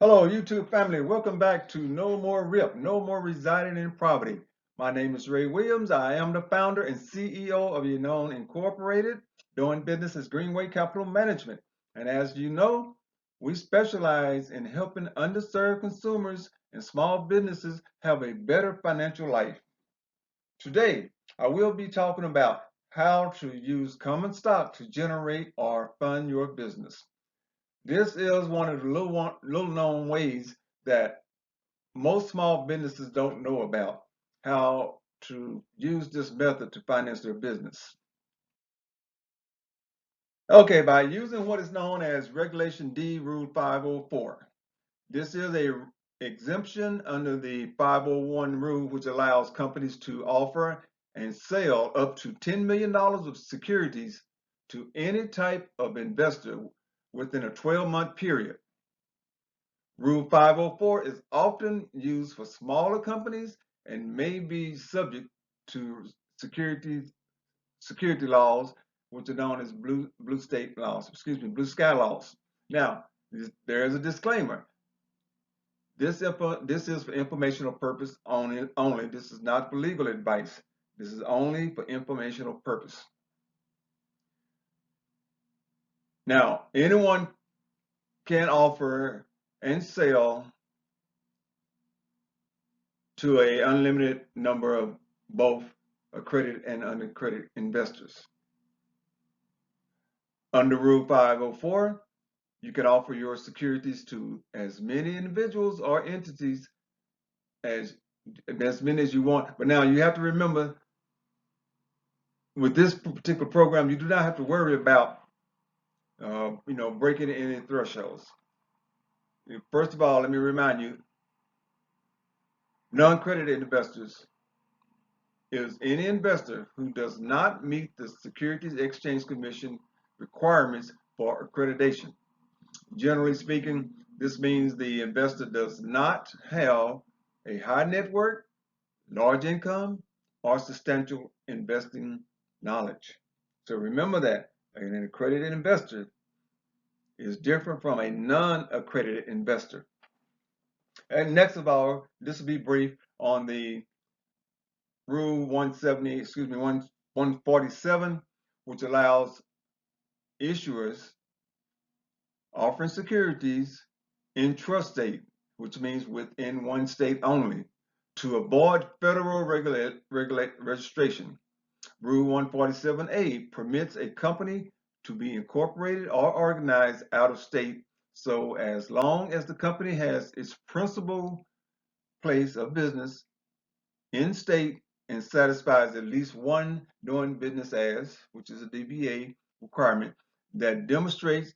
Hello, YouTube family. Welcome back to No More RIP, No More Residing in Poverty. My name is Ray Williams. I am the founder and CEO of Unknown Incorporated, doing business as Greenway Capital Management. And as you know, we specialize in helping underserved consumers and small businesses have a better financial life. Today, I will be talking about how to use common stock to generate or fund your business. This is one of the little known ways that most small businesses don't know about how to use this method to finance their business. Okay, by using what is known as Regulation D Rule 504. This is a exemption under the 501 rule, which allows companies to offer and sell up to $10 million of securities to any type of investor within a 12-month period. Rule 504 is often used for smaller companies and may be subject to security laws, which are known as blue sky laws. Now, there is a disclaimer. This is for informational purpose only. This is not for legal advice. This is only for informational purpose. Now, anyone can offer and sell to an unlimited number of both accredited and unaccredited investors. Under Rule 504, you can offer your securities to as many individuals or entities as many as you want. But now you have to remember, with this particular program, you do not have to worry about breaking any thresholds. First of all, let me remind you, non-accredited investors is any investor who does not meet the Securities Exchange Commission requirements for accreditation. Generally speaking, this means the investor does not have a high net worth, large income, or substantial investing knowledge. So remember that an accredited investor is different from a non-accredited investor. And next of all, this will be brief on the Rule 147, which allows issuers offering securities in trust state, which means within one state only, to avoid federal registration. Rule 147A permits a company to be incorporated or organized out of state, so as long as the company has its principal place of business in state and satisfies at least one doing business as, which is a DBA requirement, that demonstrates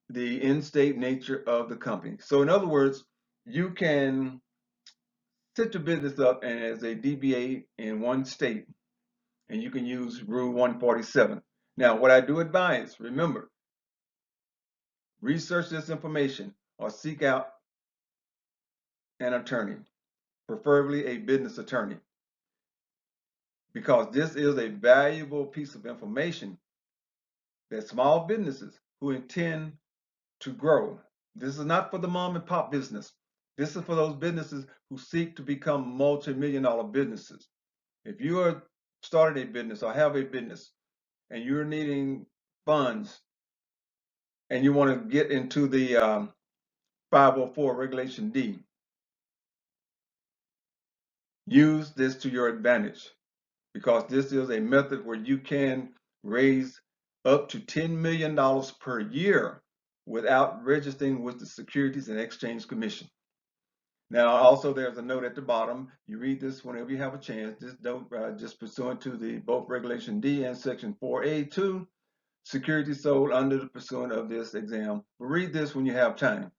the in-state nature of the company. So in other words, you can set your business up as a DBA in one state, and you can use Rule 147. Now, what I do advise, remember, research this information or seek out an attorney, preferably a business attorney, because this is a valuable piece of information that small businesses who intend to grow. This is not for the mom and pop business. This is for those businesses who seek to become multi-million-dollar businesses. If you are starting a business or have a business and you're needing funds and you want to get into the 504 Regulation D, use this to your advantage, because this is a method where you can raise up to $10 million per year without registering with the Securities and Exchange Commission. Now, also there's a note at the bottom. You read this whenever you have a chance. Just don't just pursuant to the both Regulation D and Section 4A2, securities sold under the pursuant of this exam. Read this when you have time.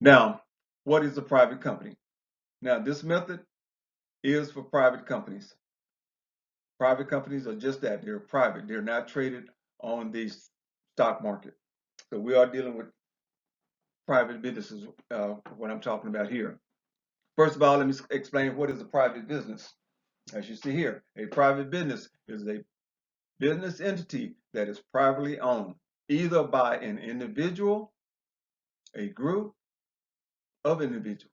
Now, what is a private company? Now, this method is for private companies. Private companies are just that. They're private. They're not traded on the stock market. So we are dealing with private businesses, what I'm talking about here. First of all, let me explain what is a private business. As you see here, a private business is a business entity that is privately owned. either by an individual, a group of individuals.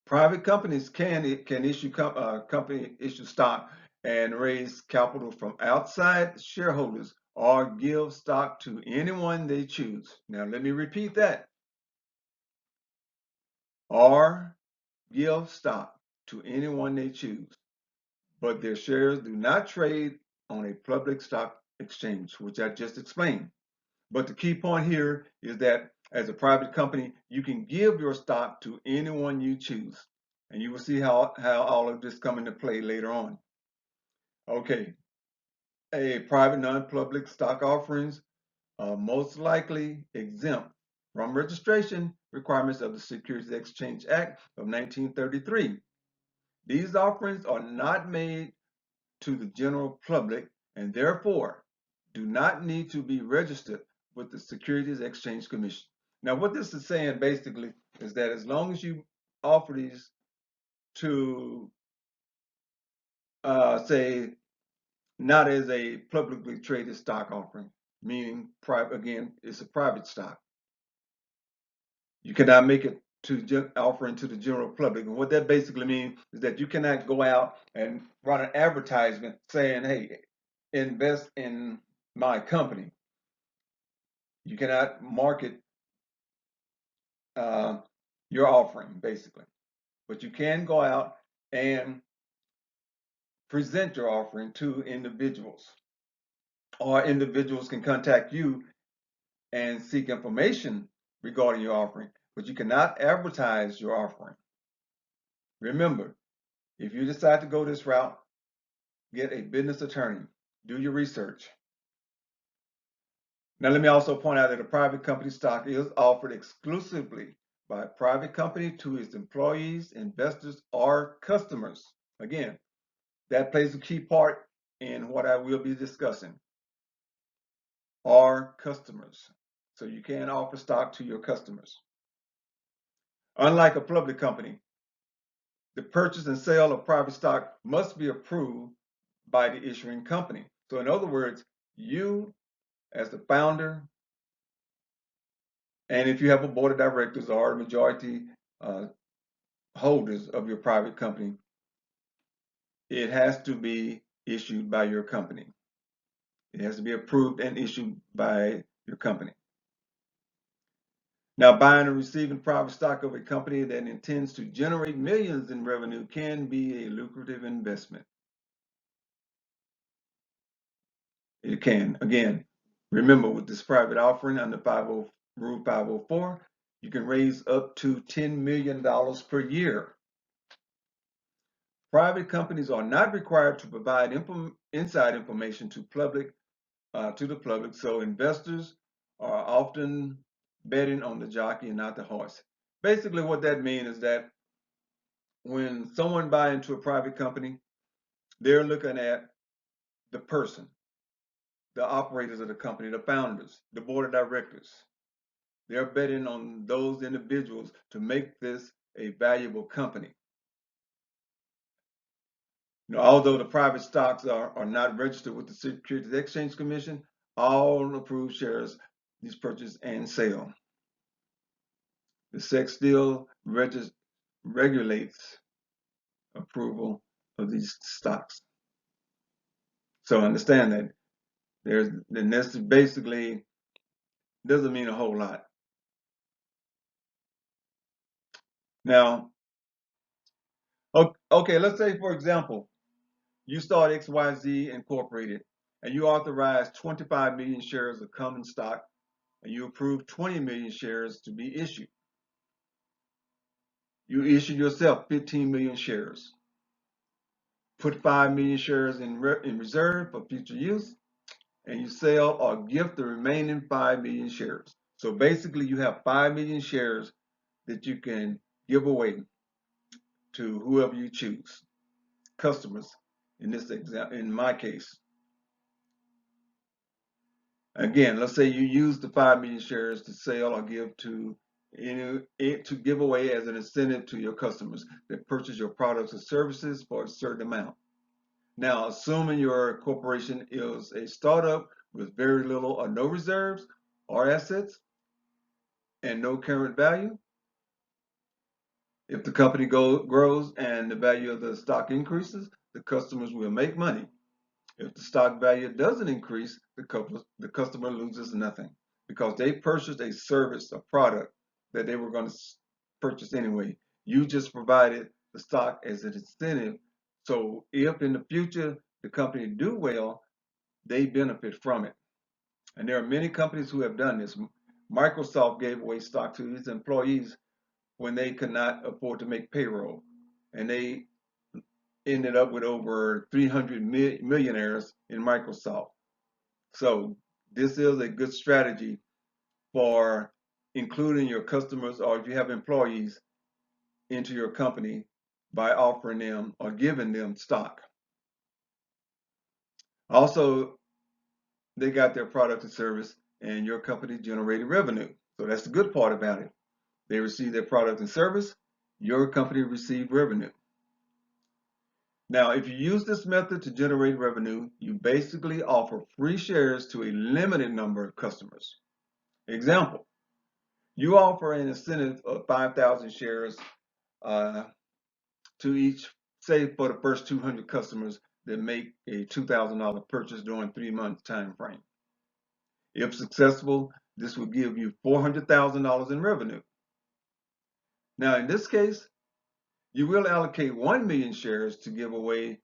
Private companies can issue company issue stock and raise capital from outside shareholders or give stock to anyone they choose. Now let me repeat that. Or give stock to anyone they choose, but their shares do not trade on a public stock exchange, which I just explained. But the key point here is that as a private company, you can give your stock to anyone you choose. And you will see how all of this come into play later on. Okay, a private non-public stock offerings are most likely exempt from registration requirements of the Securities Exchange Act of 1933. These offerings are not made to the general public and therefore do not need to be registered with the Securities Exchange Commission. Now, what this is saying basically is that as long as you offer these to, say, not as a publicly traded stock offering, meaning again, it's a private stock. You cannot make it to offering to the general public. And what that basically means is that you cannot go out and run an advertisement saying, hey, invest in my company. You cannot market your offering, basically. But you can go out and present your offering to individuals. Or individuals can contact you and seek information regarding your offering, but you cannot advertise your offering. Remember, if you decide to go this route, get a business attorney. Do your research. Now, let me also point out that a private company stock is offered exclusively by a private company to its employees, investors, or customers. Again, that plays a key part in what I will be discussing. Or customers. So you can offer stock to your customers. Unlike a public company, the purchase and sale of private stock must be approved by the issuing company. So in other words, you as the founder, and if you have a board of directors or majority holders of your private company, it has to be issued by your company. It has to be approved and issued by your company. Now, buying or receiving private stock of a company that intends to generate millions in revenue can be a lucrative investment. It can. Again, remember with this private offering under Rule 504, you can raise up to $10 million per year. Private companies are not required to provide inside information to the public, so investors are often betting on the jockey and not the horse. Basically, what that means is that when someone buys into a private company, they're looking at the person, the operators of the company, the founders, the board of directors. They're betting on those individuals to make this a valuable company. Now, although the private stocks are not registered with the Securities Exchange Commission, all approved shares is purchased and sale. The SEC still regulates approval of these stocks. So understand that this basically doesn't mean a whole lot. Now, okay, let's say for example, you start XYZ Incorporated and you authorize 25 million shares of common stock and you approve 20 million shares to be issued. You issue yourself 15 million shares. Put 5 million shares in reserve for future use, and you sell or gift the remaining 5 million shares. So basically, you have 5 million shares that you can give away to whoever you choose, customers. In this example, in my case, again, let's say you use the 5 million shares to sell or give to give away as an incentive to your customers that purchase your products or services for a certain amount. Now, assuming your corporation is a startup with very little or no reserves or assets and no current value. If the company grows and the value of the stock increases, the customers will make money. If the stock value doesn't increase, the customer loses nothing because they purchased a service, a product that they were going to purchase anyway. You just provided the stock as an incentive. So if in the future the company do well, they benefit from it. And there are many companies who have done this. Microsoft gave away stock to its employees when they could not afford to make payroll. And they ended up with over 300 millionaires in Microsoft. So this is a good strategy for including your customers, or if you have employees, into your company by offering them or giving them stock. Also, they got their product and service and your company generated revenue. So that's the good part about it. They receive their product and service, your company received revenue. Now, if you use this method to generate revenue, you basically offer free shares to a limited number of customers. Example, you offer an incentive of 5,000 shares to each, say for the first 200 customers that make a $2,000 purchase during 3-month time frame. If successful, this will give you $400,000 in revenue. Now, in this case, you will allocate 1 million shares to give away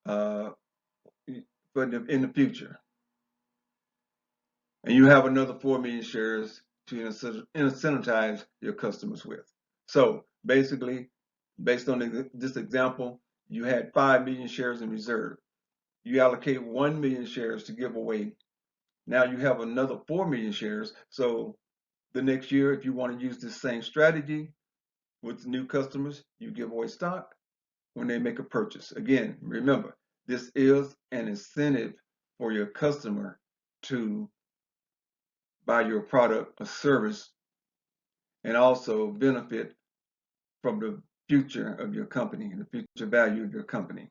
in the future. And you have another 4 million shares to incentivize your customers with. So basically, based on this example, you had 5 million shares in reserve. You allocate 1 million shares to give away. Now you have another 4 million shares. So the next year, if you want to use this same strategy with new customers, you give away stock when they make a purchase. Again, remember, this is an incentive for your customer to buy your product or service and also benefit from the future of your company and the future value of your company.